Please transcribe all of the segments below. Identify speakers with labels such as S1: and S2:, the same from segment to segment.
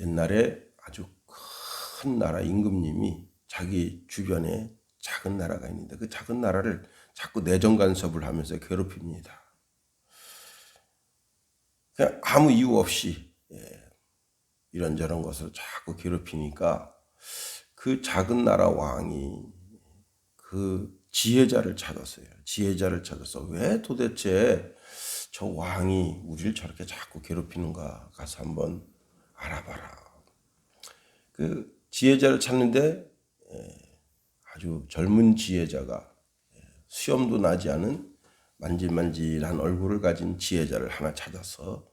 S1: 옛날에 아주 큰 나라 임금님이 자기 주변에 작은 나라가 있는데 그 작은 나라를 자꾸 내정 간섭을 하면서 괴롭힙니다. 그냥 아무 이유 없이 이런저런 것을 자꾸 괴롭히니까 그 작은 나라 왕이 그 지혜자를 찾았어요. 지혜자를 찾아서 왜 도대체 저 왕이 우리를 저렇게 자꾸 괴롭히는가 가서 한번 알아봐라. 그 지혜자를 찾는데 아주 젊은 지혜자가 수염도 나지 않은 만질만질한 얼굴을 가진 지혜자를 하나 찾아서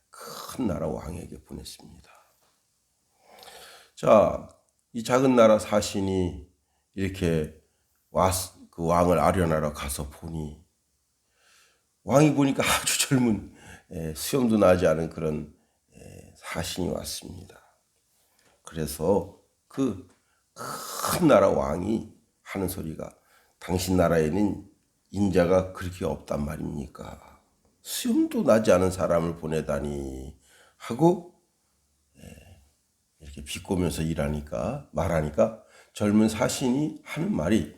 S1: 큰 나라 왕에게 보냈습니다. 자, 이 작은 나라 사신이 이렇게 그 왕을 아련하러 가서 보니 왕이 보니까 아주 젊은 수염도 나지 않은 그런 사신이 왔습니다. 그래서 그 큰 나라 왕이 하는 소리가 당신 나라에는 인자가 그렇게 없단 말입니까? 수염도 나지 않은 사람을 보내다니 하고 이렇게 비꼬면서 말하니까 젊은 사신이 하는 말이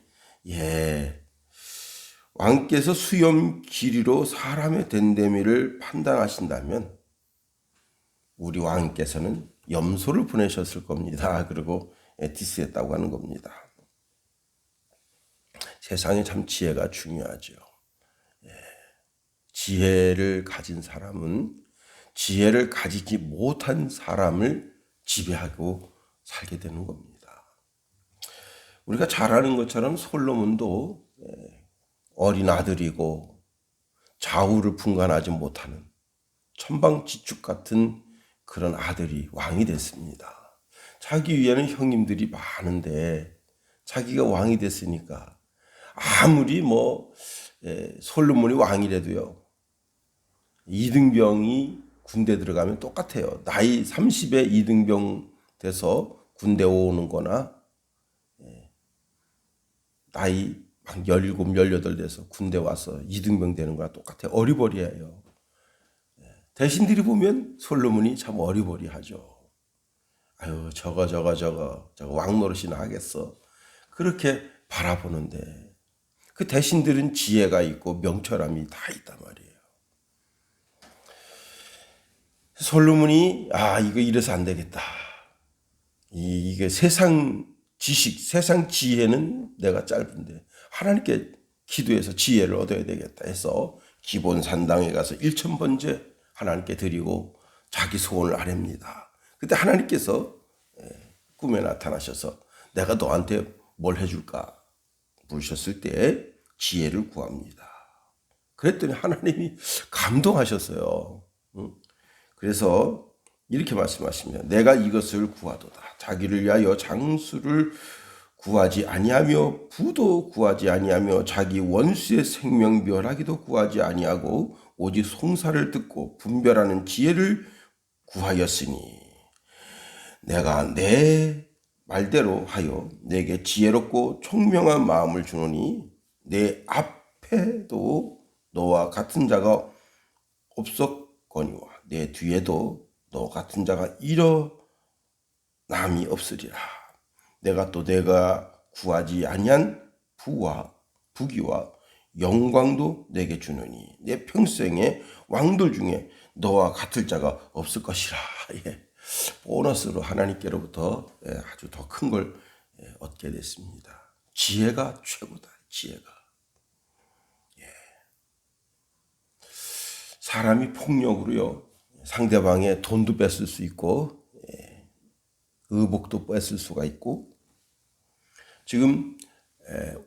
S1: 왕께서 수염 길이로 사람의 된데미를 판단하신다면 우리 왕께서는 염소를 보내셨을 겁니다. 그리고 디스했다고 하는 겁니다. 세상에 참 지혜가 중요하죠. 지혜를 가진 사람은 지혜를 가지지 못한 사람을 지배하고 살게 되는 겁니다. 우리가 잘 아는 것처럼 솔로몬도 어린 아들이고 좌우를 분간하지 못하는 천방지축 같은 그런 아들이 왕이 됐습니다. 자기 위에는 형님들이 많은데 자기가 왕이 됐으니까 아무리 솔로몬이 왕이라도요. 이등병이 군대 들어가면 똑같아요. 나이 30에 이등병 돼서 군대 오는 거나 나이 막 17, 18 돼서 군대 와서 이등병 되는 거랑 똑같아요. 어리버리해요. 대신들이 보면 솔로몬이 참 어리버리하죠. 아유, 저거 왕노릇이나 하겠어. 그렇게 바라보는데 그 대신들은 지혜가 있고 명철함이 다 있단 말이에요. 솔로몬이 이거 이래서 안 되겠다. 이게 세상 지식, 세상 지혜는 내가 짧은데 하나님께 기도해서 지혜를 얻어야 되겠다 해서 기본 산당에 가서 1000번째 하나님께 드리고 자기 소원을 아뢰입니다. 그때 하나님께서 꿈에 나타나셔서 내가 너한테 뭘 해줄까 물으셨을 때 지혜를 구합니다. 그랬더니 하나님이 감동하셨어요. 그래서 이렇게 말씀하십니다. 내가 이것을 구하도다. 자기를 위하여 장수를 구하지 아니하며 부도 구하지 아니하며 자기 원수의 생명 멸하기도 구하지 아니하고 오직 송사를 듣고 분별하는 지혜를 구하였으니 내가 내 말대로 하여 내게 지혜롭고 총명한 마음을 주노니 내 앞에도 너와 같은 자가 없었거니와 내 뒤에도 너 같은 자가 일어남이 없으리라. 내가 구하지 아니한 부귀와 영광도 내게 주노니 내 평생에 왕들 중에 너와 같을 자가 없을 것이라. 보너스로 하나님께로부터 아주 더 큰 걸 얻게 됐습니다. 지혜가 최고다. 지혜가. 사람이 폭력으로요. 상대방의 돈도 뺏을 수 있고 의복도 뺏을 수가 있고 지금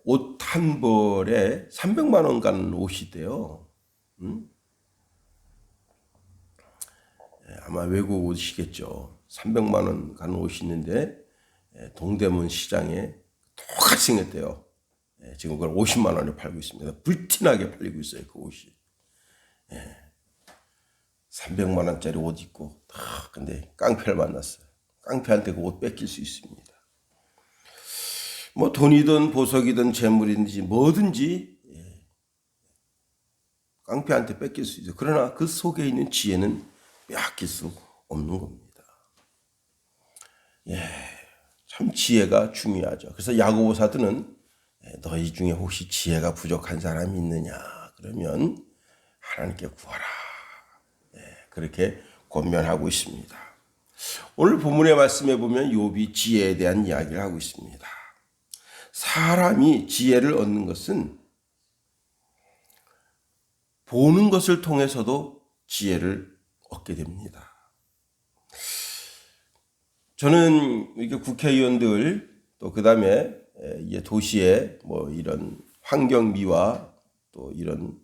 S1: 옷 한 벌에 300만 원 가는 옷이대요. 아마 외국 옷이겠죠. 300만 원 가는 옷이 있는데 동대문 시장에 똑같이 생겼대요. 지금 그걸 50만 원에 팔고 있습니다. 불티나게 팔리고 있어요. 그 옷이. 300만 원짜리 옷 입고 근데 깡패를 만났어요. 깡패한테 그 옷 뺏길 수 있습니다. 돈이든 보석이든 재물이든지 뭐든지 깡패한테 뺏길 수 있어요. 그러나 그 속에 있는 지혜는 빼앗길 수 없는 겁니다. 참 지혜가 중요하죠. 그래서 야고보 사도는 너희 중에 혹시 지혜가 부족한 사람이 있느냐 그러면 하나님께 구하라. 그렇게 권면하고 있습니다. 오늘 본문의 말씀에 보면 욥이 지혜에 대한 이야기를 하고 있습니다. 사람이 지혜를 얻는 것은 보는 것을 통해서도 지혜를 얻게 됩니다. 저는 이렇게 국회의원들 또 그다음에 도시의 뭐 이런 환경미화 또 이런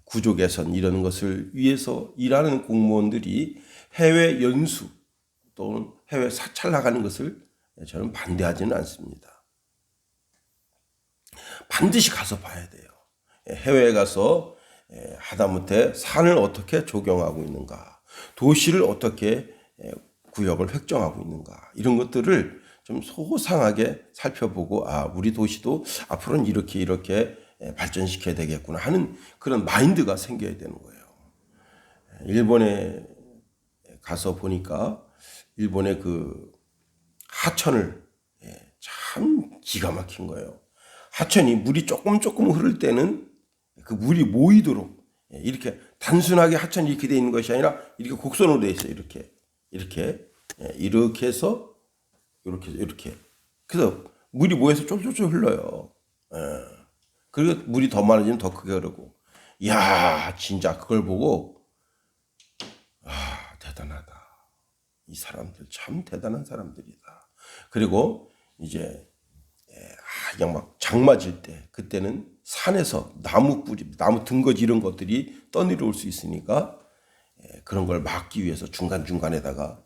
S1: 구조 개선 이런 것을 위해서 일하는 공무원들이 해외 연수 또는 해외 사찰 나가는 것을 저는 반대하지는 않습니다. 반드시 가서 봐야 돼요. 해외에 가서 하다못해 산을 어떻게 조경하고 있는가, 도시를 어떻게 구역을 획정하고 있는가 이런 것들을 좀 소상하게 살펴보고 우리 도시도 앞으로는 이렇게 발전시켜야 되겠구나 하는 그런 마인드가 생겨야 되는 거예요. 일본에 가서 보니까 일본의 그 하천을 참 기가 막힌 거예요. 하천이 물이 조금 흐를 때는 그 물이 모이도록 이렇게 단순하게 하천이 이렇게 돼 있는 것이 아니라 이렇게 곡선으로 돼 있어요. 이렇게 해서 이렇게 그래서 물이 모여서 쫄쫄쫄 흘러요. 그리고 물이 더 많아지면 더 크게 흐르고 이야 진짜 그걸 보고 대단하다. 이 사람들 참 대단한 사람들이다. 그리고 이제 그냥 막 장마질 때 그때는 산에서 나무 뿌리, 나무 등거지 이런 것들이 떠내려올 수 있으니까 그런 걸 막기 위해서 중간중간에다가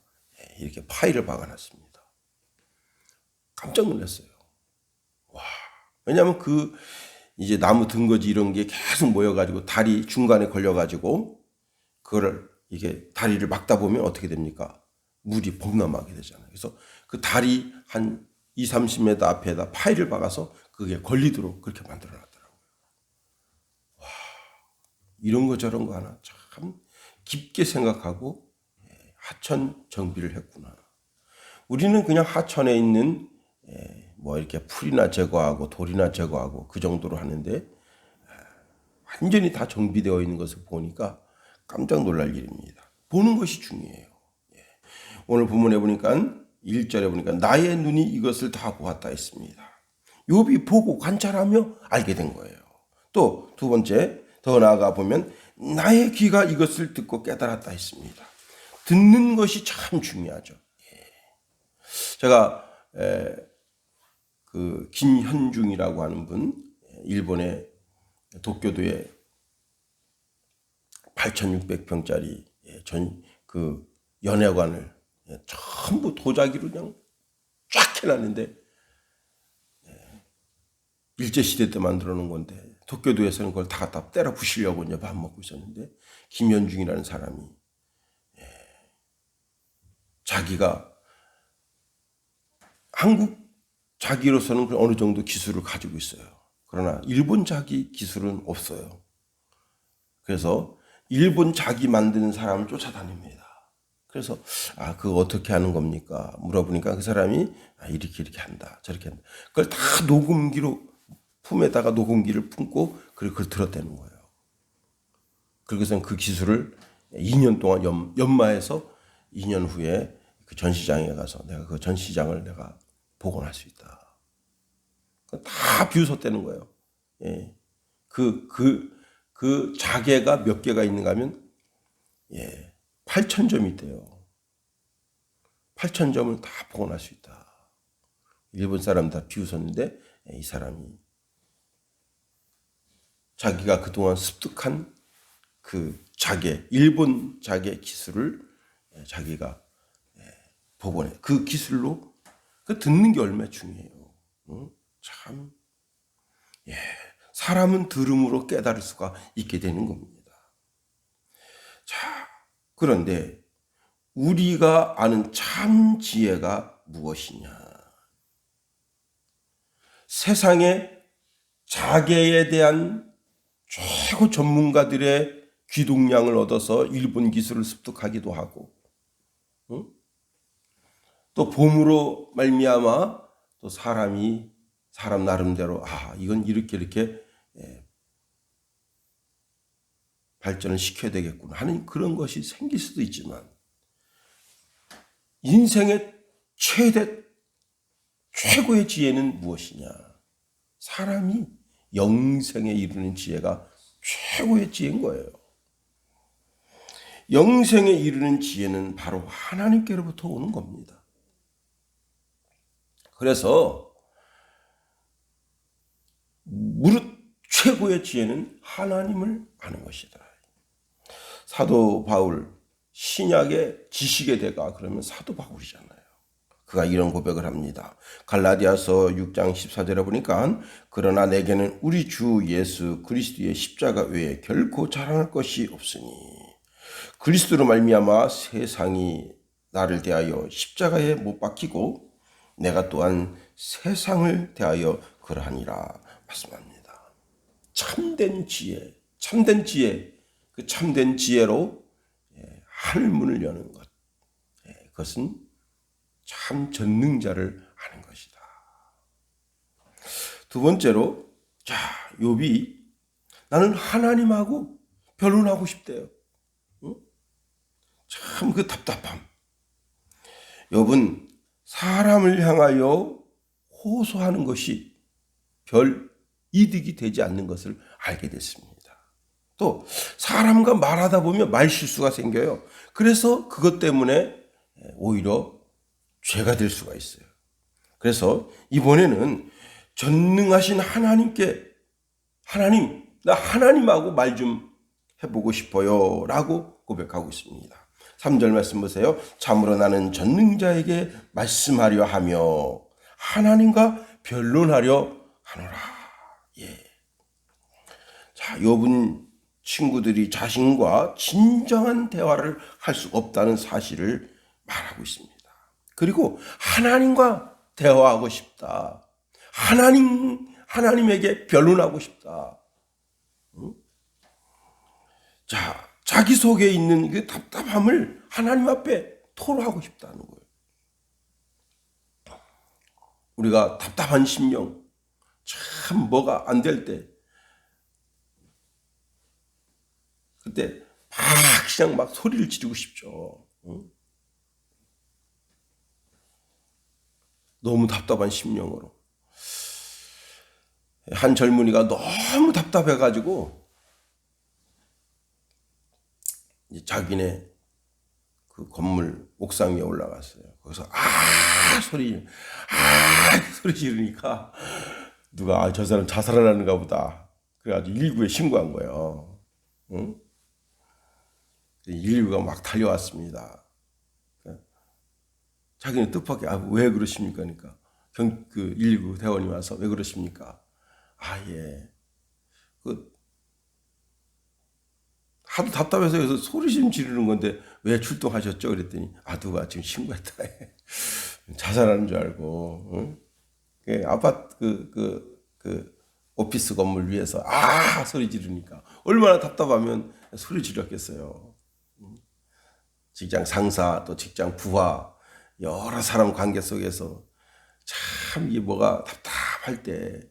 S1: 이렇게 파이를 박아놨습니다. 깜짝 놀랐어요. 와, 왜냐하면 그 이제 나무 등거지 이런 게 계속 모여가지고 다리 중간에 걸려가지고 그거를 이게 다리를 막다 보면 어떻게 됩니까? 물이 범람하게 되잖아요. 그래서 그 다리 한 20-30m 앞에다 파이를 박아서 그게 걸리도록 그렇게 만들어 놨더라고요. 와, 이런 거 저런 거 하나 참 깊게 생각하고 하천 정비를 했구나. 우리는 그냥 하천에 있는 뭐 이렇게 풀이나 제거하고 돌이나 제거하고 그 정도로 하는데 완전히 다 정비되어 있는 것을 보니까 깜짝 놀랄 일입니다. 보는 것이 중요해요. 오늘 본문에 보니까 1절에 보니까 나의 눈이 이것을 다 보았다 했습니다. 욥이 보고 관찰하며 알게 된 거예요. 또 두 번째 더 나아가 보면 나의 귀가 이것을 듣고 깨달았다 했습니다. 듣는 것이 참 중요하죠. 제가 그 김현중이라고 하는 분 일본의 도쿄도에 8,600평짜리 전 그 연회관을 전부 도자기로 그냥 쫙 해놨는데 일제시대 때 만들어 놓은 건데 도쿄도에서는 그걸 다 갖다 때려 부시려고 이제 밥 먹고 있었는데 김현중이라는 사람이 자기가 한국 자기로서는 어느 정도 기술을 가지고 있어요. 그러나 일본 자기 기술은 없어요. 그래서 일본 자기 만드는 사람을 쫓아다닙니다. 그래서 그거 어떻게 하는 겁니까? 물어보니까 그 사람이 이렇게 한다 저렇게 한다. 그걸 다 녹음기로 품에다가 녹음기를 품고 그걸 들었다는 거예요. 그래서 그 기술을 2년 동안 연마해서 2년 후에 그 전시장에 가서 내가 그 전시장을 내가 복원할 수 있다. 다 비웃었다는 거예요. 그 자개가 몇 개가 있는가 하면 8,000점이 있대요. 8,000점을 다 복원할 수 있다. 일본 사람 다 비웃었는데 이 사람이 자기가 그동안 습득한 그 자개, 일본 자개 기술을 자기가 복원해. 그 기술로 그 듣는 게 얼마나 중요해요. 참, 사람은 들음으로 깨달을 수가 있게 되는 겁니다. 자, 그런데 우리가 아는 참 지혜가 무엇이냐? 세상의 자개에 대한 최고 전문가들의 귀동량을 얻어서 일본 기술을 습득하기도 하고, 또 봄으로 말미암아 또 사람 나름대로 이건 이렇게 발전을 시켜야 되겠구나 하는 그런 것이 생길 수도 있지만 인생의 최고의 지혜는 무엇이냐? 사람이 영생에 이르는 지혜가 최고의 지혜인 거예요. 영생에 이르는 지혜는 바로 하나님께로부터 오는 겁니다. 그래서 무릇 최고의 지혜는 하나님을 아는 것이다. 사도 바울, 신약의 지식의 대가 그러면 사도 바울이잖아요. 그가 이런 고백을 합니다. 갈라디아서 6장 14절에 보니까 그러나 내게는 우리 주 예수 그리스도의 십자가 외에 결코 자랑할 것이 없으니 그리스도로 말미암아 세상이 나를 대하여 십자가에 못 박히고 내가 또한 세상을 대하여 그러하니라 말씀합니다. 참된 지혜, 그 참된 지혜로 하늘문을 여는 것, 그것은 참 전능자를 아는 것이다. 두 번째로, 욥이 나는 하나님하고 변론하고 싶대요. 참 그 답답함. 욥은 사람을 향하여 호소하는 것이 별 이득이 되지 않는 것을 알게 됐습니다. 또 사람과 말하다 보면 말실수가 생겨요. 그래서 그것 때문에 오히려 죄가 될 수가 있어요. 그래서 이번에는 전능하신 하나님께 나 하나님하고 말 좀 해보고 싶어요 라고 고백하고 있습니다. 3절 말씀 보세요. 참으로 나는 전능자에게 말씀하려 하며 하나님과 변론하려 하노라. 욥은 친구들이 자신과 진정한 대화를 할 수 없다는 사실을 말하고 있습니다. 그리고 하나님과 대화하고 싶다. 하나님에게 변론하고 싶다. 자기 속에 있는 그 답답함을 하나님 앞에 토로하고 싶다는 거예요. 우리가 답답한 심령, 참 뭐가 안 될 때, 그때 그냥 막 소리를 지르고 싶죠. 너무 답답한 심령으로. 한 젊은이가 너무 답답해가지고 자기네 그 건물 옥상 위에 올라갔어요. 거기서 소리 지르니까 누가 저 사람 자살하려는가 보다. 그래가지고 119에 신고한 거예요. 119가 막 달려왔습니다. 자기는 뜻밖의 왜 그러십니까? 그러니까 그 119 대원이 와서 왜 그러십니까? 하도 답답해서 그래서 소리 좀 지르는 건데 왜 출동하셨죠? 그랬더니 누가 지금 신고했다. 자살하는 줄 알고 아파트 그 오피스 건물 위에서 소리 지르니까 얼마나 답답하면 소리 지르겠어요. 직장 상사 또 직장 부하 여러 사람 관계 속에서 참 이게 뭐가 답답할 때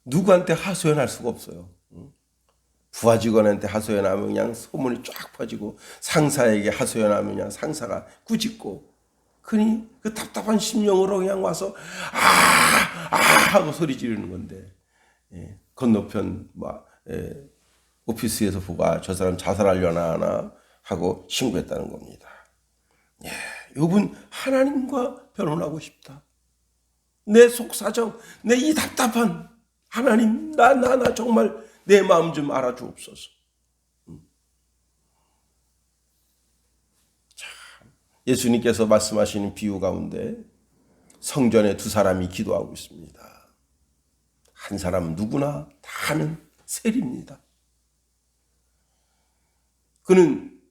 S1: 누구한테 하소연할 수가 없어요. 부하 직원한테 하소연하면 그냥 소문이 쫙 퍼지고 상사에게 하소연하면 그냥 상사가 꾸짖고 그니 그 답답한 심령으로 그냥 와서 하고 소리 지르는 건데 건너편 오피스에서 보고 저 사람 자살하려나 하나 하고 신고했다는 겁니다. 욥은 하나님과 변론하고 싶다. 내 속사정, 내 이 답답한 하나님, 나 정말 내 마음 좀 알아주옵소서. 예수님께서 말씀하시는 비유 가운데 성전에 두 사람이 기도하고 있습니다. 한 사람은 누구나 다 아는 셀입니다. 그는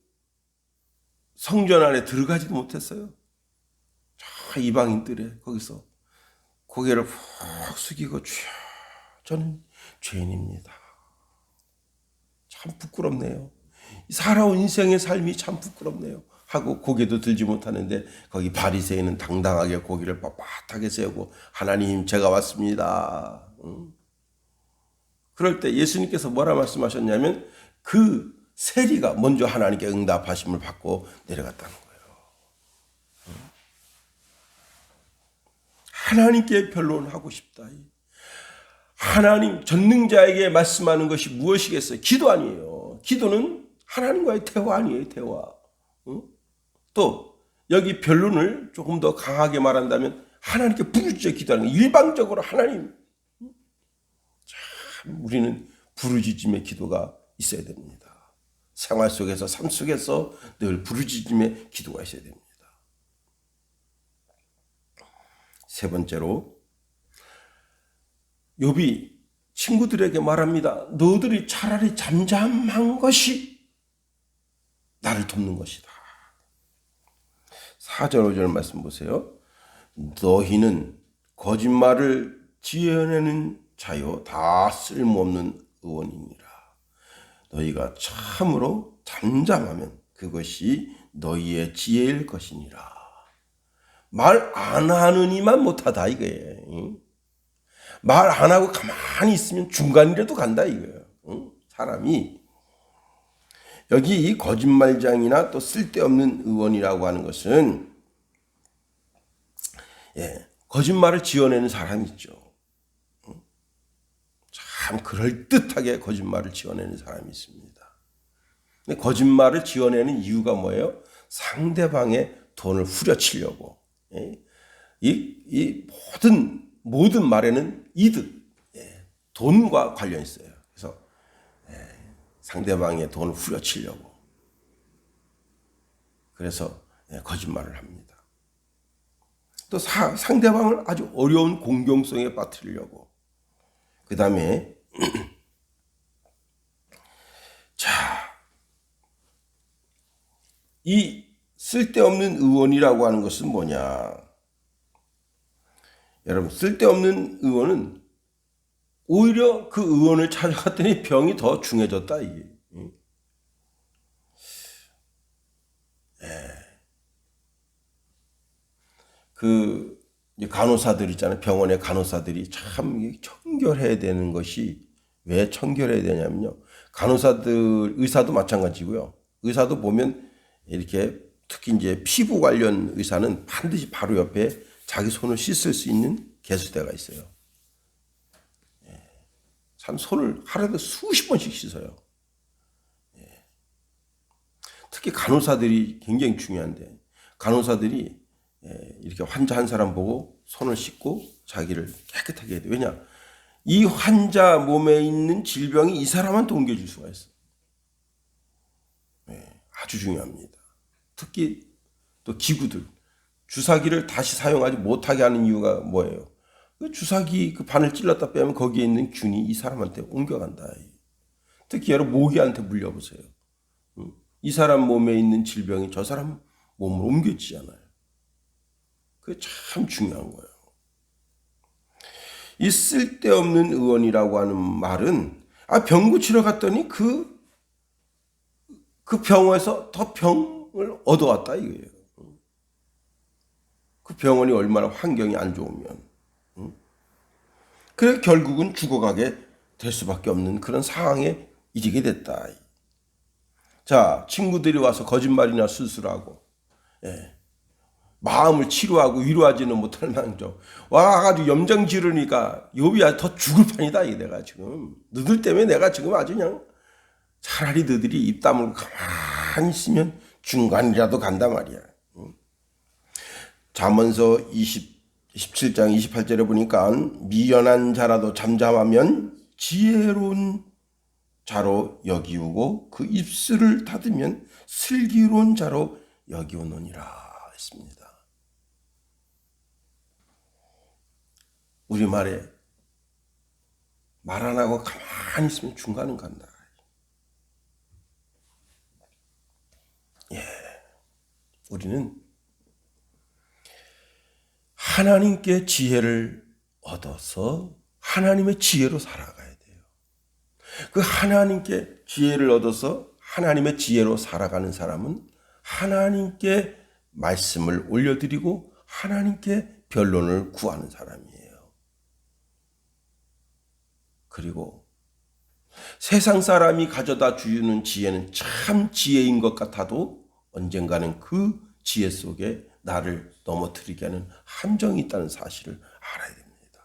S1: 성전 안에 들어가지도 못했어요. 저 이방인들의 거기서 고개를 푹 숙이고 주여 저는 죄인입니다. 참 부끄럽네요. 살아온 인생의 삶이 참 부끄럽네요. 하고 고개도 들지 못하는데 거기 바리새인은 당당하게 고개를 빳빳하게 세우고 하나님 제가 왔습니다. 그럴 때 예수님께서 뭐라 말씀하셨냐면 그 세리가 먼저 하나님께 응답하심을 받고 내려갔다는 거예요. 하나님께 변론하고 싶다. 하나님 전능자에게 말씀하는 것이 무엇이겠어요? 기도 아니에요. 기도는 하나님과의 대화 아니에요. 대화. 또 여기 변론을 조금 더 강하게 말한다면 하나님께 부르짖어 기도하는 거예요. 일방적으로 하나님. 참 우리는 부르짖음의 기도가 있어야 됩니다. 생활 속에서 삶 속에서 늘 부르짖음의 기도가 있어야 됩니다. 세 번째로 욥이 친구들에게 말합니다. 너희들이 차라리 잠잠한 것이 나를 돕는 것이다. 4절 5절 말씀 보세요. 너희는 거짓말을 지어내는 자요 다 쓸모없는 의원이니라. 너희가 참으로 잠잠하면 그것이 너희의 지혜일 것이니라. 말 안 하느니만 못하다 이거예요. 말 안 하고 가만히 있으면 중간이라도 간다 이거예요. 사람이 여기 이 거짓말장이나 또 쓸데없는 의원이라고 하는 것은 거짓말을 지어내는 사람이 있죠. 참 그럴듯하게 거짓말을 지어내는 사람이 있습니다. 근데 거짓말을 지어내는 이유가 뭐예요? 상대방의 돈을 후려치려고. 이 모든 말에는 이득, 돈과 관련이 있어요. 그래서 상대방의 돈을 후려치려고. 그래서 거짓말을 합니다. 또 상대방을 아주 어려운 공경성에 빠뜨리려고. 그 다음에 자, 이 쓸데없는 의원이라고 하는 것은 뭐냐? 여러분, 쓸데없는 의원은 오히려 그 의원을 찾아갔더니 병이 더 중해졌다 이게. 그 간호사들 있잖아요. 병원의 간호사들이 참 청결해야 되는 것이 왜 청결해야 되냐면요. 간호사들, 의사도 마찬가지고요. 의사도 보면 이렇게 특히 이제 피부 관련 의사는 반드시 바로 옆에 자기 손을 씻을 수 있는 개수대가 있어요. 참 손을 하루에도 수십 번씩 씻어요. 특히 간호사들이 굉장히 중요한데 간호사들이 이렇게 환자 한 사람 보고 손을 씻고 자기를 깨끗하게 해야 돼요. 왜냐? 이 환자 몸에 있는 질병이 이 사람한테 옮겨질 수가 있어요. 아주 중요합니다. 특히 또 기구들, 주사기를 다시 사용하지 못하게 하는 이유가 뭐예요? 그 주사기 그 바늘 찔렀다 빼면 거기에 있는 균이 이 사람한테 옮겨간다. 특히 여러분 모기한테 물려보세요. 이 사람 몸에 있는 질병이 저 사람 몸으로 옮겨지잖아요. 그게 참 중요한 거예요. 이 쓸데없는 의원이라고 하는 말은 병 고치러 갔더니 그 병원에서 더 병을 얻어왔다 이거예요. 그 병원이 얼마나 환경이 안 좋으면. 그래 결국은 죽어가게 될 수밖에 없는 그런 상황에 이르게 됐다. 자, 친구들이 와서 거짓말이나 수술하고 마음을 치료하고 위로하지는 못할 망정 와가지고 염정 지르니까 욥이 더 죽을 판이다. 이 내가 지금 너들 때문에 내가 지금 아주 그냥 차라리 너들이 입 다물고 가만히 있으면 중간이라도 간단 말이야. 잠언서 27장 28절에 보니까 미련한 자라도 잠잠하면 지혜로운 자로 여기우고 그 입술을 닫으면 슬기로운 자로 여기우느니라 했습니다. 우리말에 말 안 하고 가만히 있으면 중간은 간다. 우리는 하나님께 지혜를 얻어서 하나님의 지혜로 살아가야 돼요. 그 하나님께 지혜를 얻어서 하나님의 지혜로 살아가는 사람은 하나님께 말씀을 올려드리고 하나님께 변론을 구하는 사람이에요. 그리고 세상 사람이 가져다 주는 지혜는 참 지혜인 것 같아도 언젠가는 그 지혜 속에 나를 넘어뜨리게 하는 함정이 있다는 사실을 알아야 됩니다.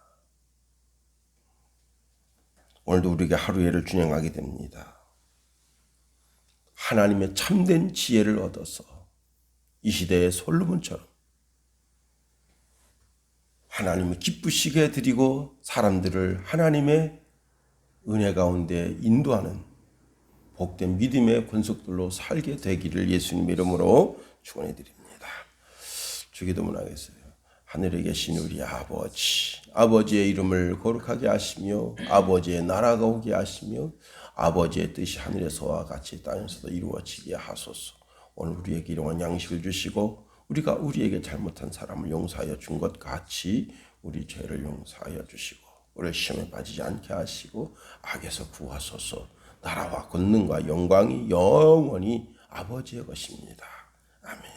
S1: 오늘도 우리가 하루에를 준행하게 됩니다. 하나님의 참된 지혜를 얻어서 이 시대의 솔로몬처럼 하나님을 기쁘시게 해드리고 사람들을 하나님의 은혜 가운데 인도하는 복된 믿음의 권속들로 살게 되기를 예수님 이름으로 축원해 드립니다. 주기도문 하겠어요. 하늘에 계신 우리 아버지, 아버지의 이름을 거룩하게 하시며 아버지의 나라가 오게 하시며 아버지의 뜻이 하늘에서와 같이 땅에서도 이루어지게 하소서. 오늘 우리에게 일용할 양식을 주시고 우리가 우리에게 잘못한 사람을 용서하여 준 것 같이 우리 죄를 용서하여 주시고 우리 시험에 빠지지 않게 하시고 악에서 구하소서. 나라와 권능과 영광이 영원히 아버지의 것입니다. 아멘.